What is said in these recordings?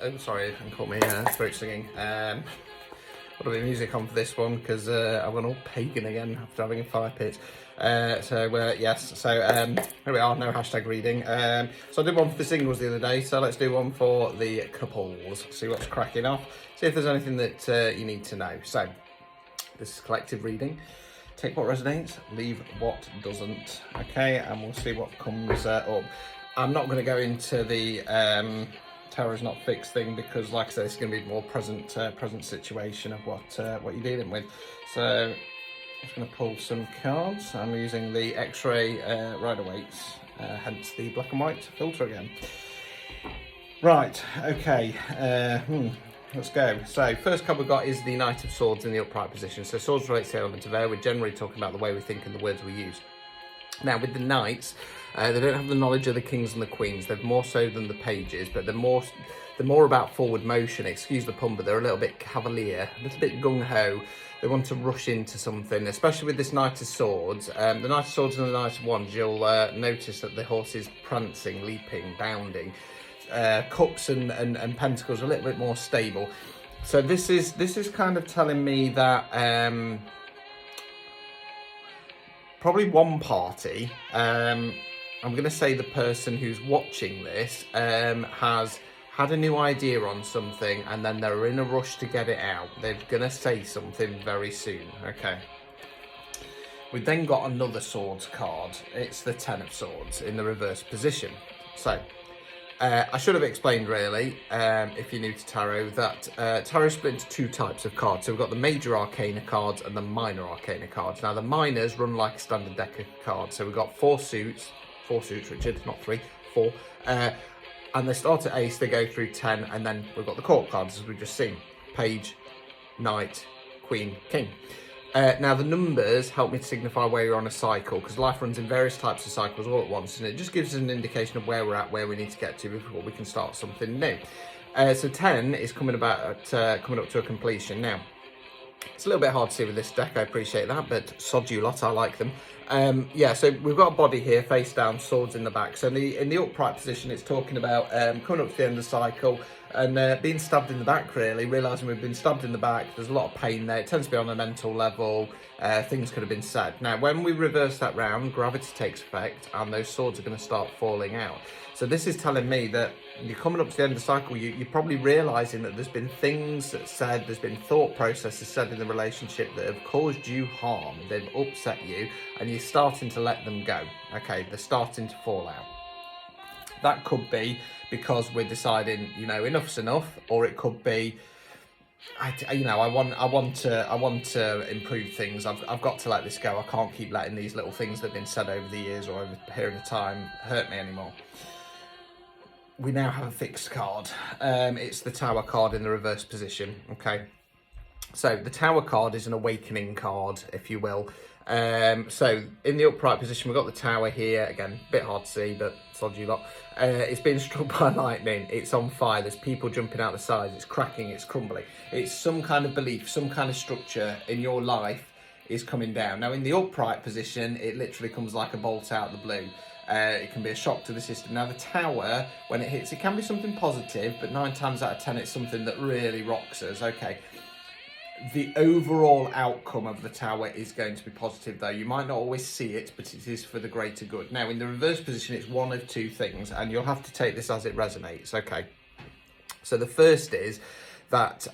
Oh, sorry, and call me throat singing. Got a bit of music on for this one because I went all pagan again after having a fire pit. Yes, so here we are, no hashtag reading. So I did one for the singles the other day, so let's do one for the couples. See what's cracking off, see if there's anything that you need to know. So this is collective reading. Take what resonates, leave what doesn't. Okay, and we'll see what comes up. I'm not going to go into the Tower is not fixed thing because, like I said, it's going to be more present situation of what you're dealing with. So I'm just going to pull some cards. I'm using the X-ray Rider-Waite's, hence the black and white filter again. Right, okay. Let's go. So first card we've got is the Knight of Swords in the upright position. So swords relates to the element of air. We're generally talking about the way we think and the words we use. Now with the knights, they don't have the knowledge of the kings and the queens. They're more so than the pages, but they're more about forward motion. Excuse the pun, but they're a little bit cavalier, a little bit gung-ho. They want to rush into something, especially with this Knight of Swords. The Knight of Swords and the Knight of Wands, you'll notice that the horse is prancing, leaping, bounding. Cups and Pentacles are a little bit more stable. So this is kind of telling me that probably one party, I'm going to say the person who's watching this has had a new idea on something and then they're in a rush to get it out. They're going to say something very soon. Okay. We've then got another swords card. It's the Ten of Swords in the reverse position. So I should have explained really, if you're new to tarot, that tarot is split into two types of cards. So we've got the major arcana cards and the minor arcana cards. Now the minors run like a standard deck of cards. So we've got four suits, Richard, not three, four. And they start at ace, they go through 10, and then we've got the court cards as we've just seen. Page, knight, queen, king. Now the numbers help me to signify where you're on a cycle, because life runs in various types of cycles all at once, and it just gives us an indication of where we're at, where we need to get to before we can start something new. So 10 is coming up to a completion. Now, it's a little bit hard to see with this deck, I appreciate that, but sod you lot, I like them. Yeah, so we've got a body here, face down, swords in the back. So in the upright position, it's talking about coming up to the end of the cycle and being stabbed in the back, really, realising we've been stabbed in the back. There's a lot of pain there. It tends to be on a mental level. Things could have been said. Now, when we reverse that round, gravity takes effect and those swords are going to start falling out. So this is telling me that you're coming up to the end of the cycle, you're probably realising that there's been things that said, there's been thought processes said in the relationship that have caused you harm, they've upset you, and you're starting to let them go. Okay, they're starting to fall out. That could be because we're deciding, you know, enough's enough, or it could be, I want to improve things. I've got to let this go. I can't keep letting these little things that have been said over the years or over a period of time hurt me anymore. We now have a fixed card. It's the Tower card in the reverse position. Okay, so the Tower card is an awakening card, if you will. So in the upright position, we've got the Tower here. Again, a bit hard to see, but sod you lot. It's been struck by lightning. It's on fire. There's people jumping out the sides. It's cracking. It's crumbling. It's some kind of belief, some kind of structure in your life is coming down. Now in the upright position, it literally comes like a bolt out of the blue. It can be a shock to the system. Now the Tower, when it hits, it can be something positive, but 9 times out of 10 it's something that really rocks us. Okay, the overall outcome of the Tower is going to be positive though. You might not always see it, but it is for the greater good. Now in the reverse position, it's one of two things, and you'll have to take this as it resonates. Okay, so the first is that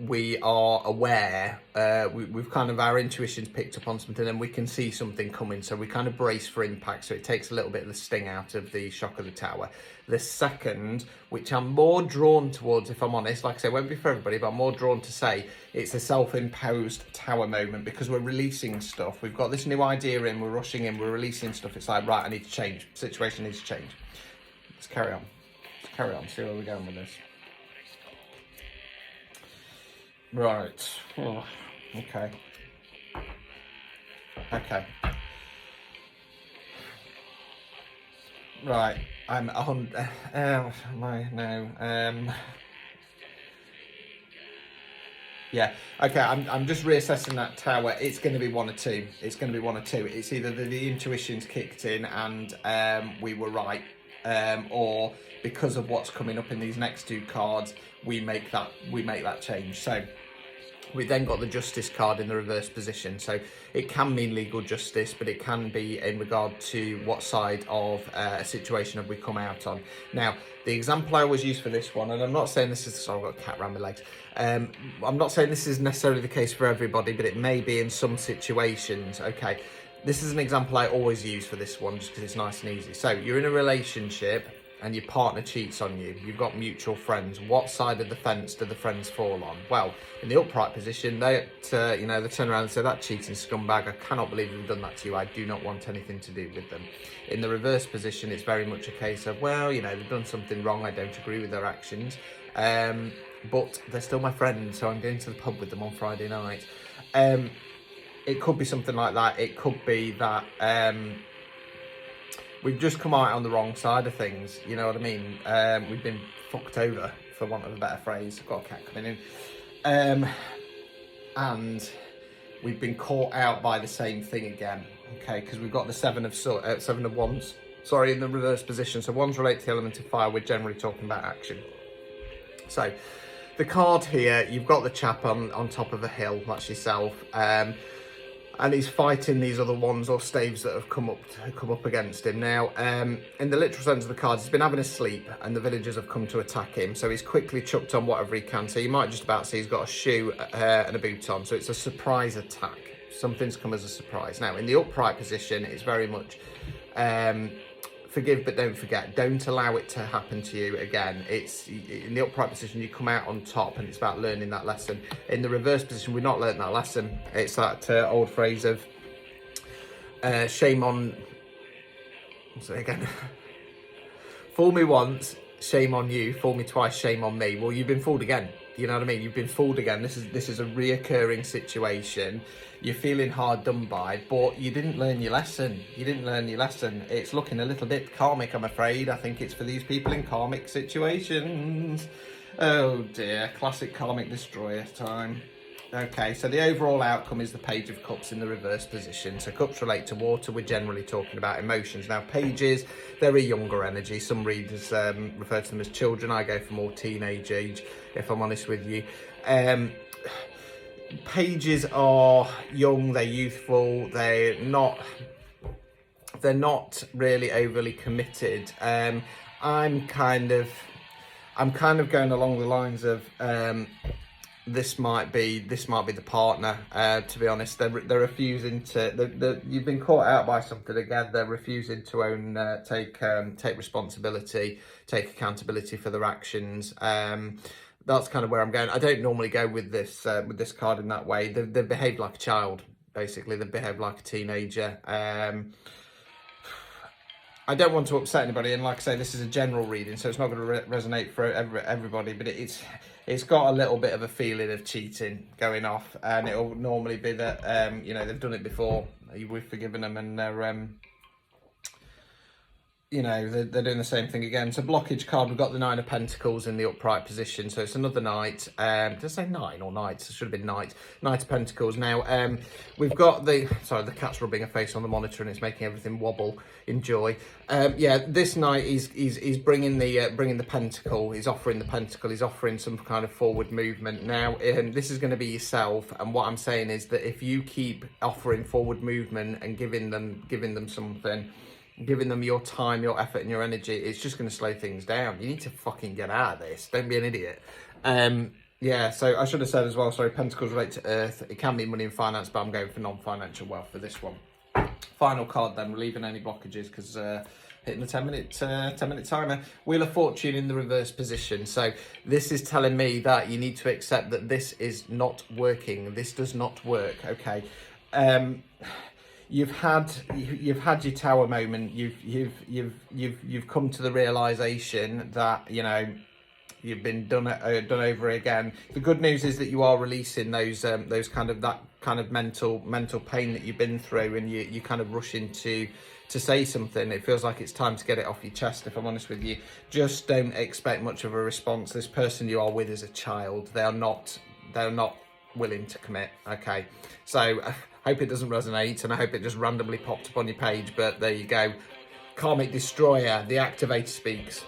we are aware, we've kind of, our intuition's picked up on something and we can see something coming, so we kind of brace for impact, so it takes a little bit of the sting out of the shock of the Tower. The second, which I'm more drawn towards, if I'm honest, like I say, it won't be for everybody, but I'm more drawn to say it's a self-imposed Tower moment, because we're releasing stuff. We've got this new idea in, we're rushing in, we're releasing stuff. It's like, right, I need to change, situation needs to change. Let's carry on, see where we're going with this. Right. Oh, okay. Right. I'm yeah. Okay. I'm just reassessing that Tower. It's going to be one or two. It's either the intuition's kicked in and we were right, or because of what's coming up in these next two cards, we make that change. So we then got the justice card in the reverse position. So it can mean legal justice, but it can be in regard to what side of a situation have we come out on. Now, the example I always use for this one, and I'm not saying this is, sorry, I've got a cat around my legs. I'm not saying this is necessarily the case for everybody, but it may be in some situations. Okay, this is an example I always use for this one just because it's nice and easy. So you're in a relationship and your partner cheats on you. You've got mutual friends. What side of the fence do the friends fall on? Well, in the upright position, they turn around and say, that cheating scumbag, I cannot believe they've done that to you. I do not want anything to do with them. In the reverse position, it's very much a case of, well, they've done something wrong. I don't agree with their actions. But they're still my friends, so I'm going to the pub with them on Friday night. It could be something like that. It could be that we've just come out on the wrong side of things, you know what I mean? We've been fucked over, for want of a better phrase. I've got a cat coming in. And we've been caught out by the same thing again, okay? Because we've got the seven of wands, in the reverse position. So wands relate to the element of fire. We're generally talking about action. So the card here, you've got the chap on top of a hill, that's yourself. And he's fighting these other wands or staves that have come up against him. Now, in the literal sense of the cards, he's been having a sleep and the villagers have come to attack him. So he's quickly chucked on whatever he can. So you might just about see he's got a shoe and a boot on. So it's a surprise attack. Something's come as a surprise. Now, in the upright position, it's very much forgive but don't forget. Don't allow it to happen to you again. It's in the upright position, you come out on top, and it's about learning that lesson. In the reverse position, we've not learned that lesson. It's that old phrase of shame on. Say again. Fool me once, shame on you. Fool me twice, shame on me. Well, you've been fooled again. You know what I mean? You've been fooled again. This is a reoccurring situation. You're feeling hard done by, but you didn't learn your lesson. It's looking a little bit karmic, I'm afraid. I think it's for these people in karmic situations. Oh dear, classic karmic destroyer time. Okay, so the overall outcome is the Page of Cups in the reverse position. So cups relate to water. We're generally talking about emotions. Now, pages, they're a younger energy. Some readers refer to them as children. I go for more teenage age, if I'm honest with you. Pages are young, they're youthful, they're not really overly committed. I'm kind of going along the lines of this might be the partner. To be honest, they're refusing to. You've been caught out by something again. They're refusing to take responsibility, take accountability for their actions. That's kind of where I'm going. I don't normally go with this card in that way. They behave like a child, basically. They behave like a teenager. I don't want to upset anybody, and like I say, this is a general reading, so it's not going to resonate for everybody, but it's got a little bit of a feeling of cheating going off, and it'll normally be that, they've done it before, we've forgiven them, and they're doing the same thing again. So blockage card, we've got the Nine of Pentacles in the upright position. So it's another knight. Did I say nine or knights? It should have been knight. Knight of Pentacles. Now, we've got the cat's rubbing a face on the monitor and it's making everything wobble in joy. This knight is bringing the pentacle. He's offering the pentacle. He's offering some kind of forward movement. Now, this is going to be yourself. And what I'm saying is that if you keep offering forward movement and giving them something, giving them your time, your effort and your energy, it's just going to slow things down. You need to fucking get out of this. Don't be an idiot. So I should have said as well, pentacles relate to earth. It can be money and finance, but I'm going for non-financial wealth for this one. Final card then, relieving any blockages, because hitting the 10-minute timer. Wheel of Fortune in the reverse position. So this is telling me that you need to accept that this is not working. This does not work, okay? You've had your tower moment. You've come to the realization that you've been done over again. The good news is that you are releasing those kind of mental pain that you've been through, and you kind of rushing to say something. It feels like it's time to get it off your chest, if I'm honest with you. Just don't expect much of a response. This person you are with is a child. They're not willing to commit, okay? So I hope it doesn't resonate, and I hope it just randomly popped up on your page, but there you go. Karmic Destroyer, the Activator speaks.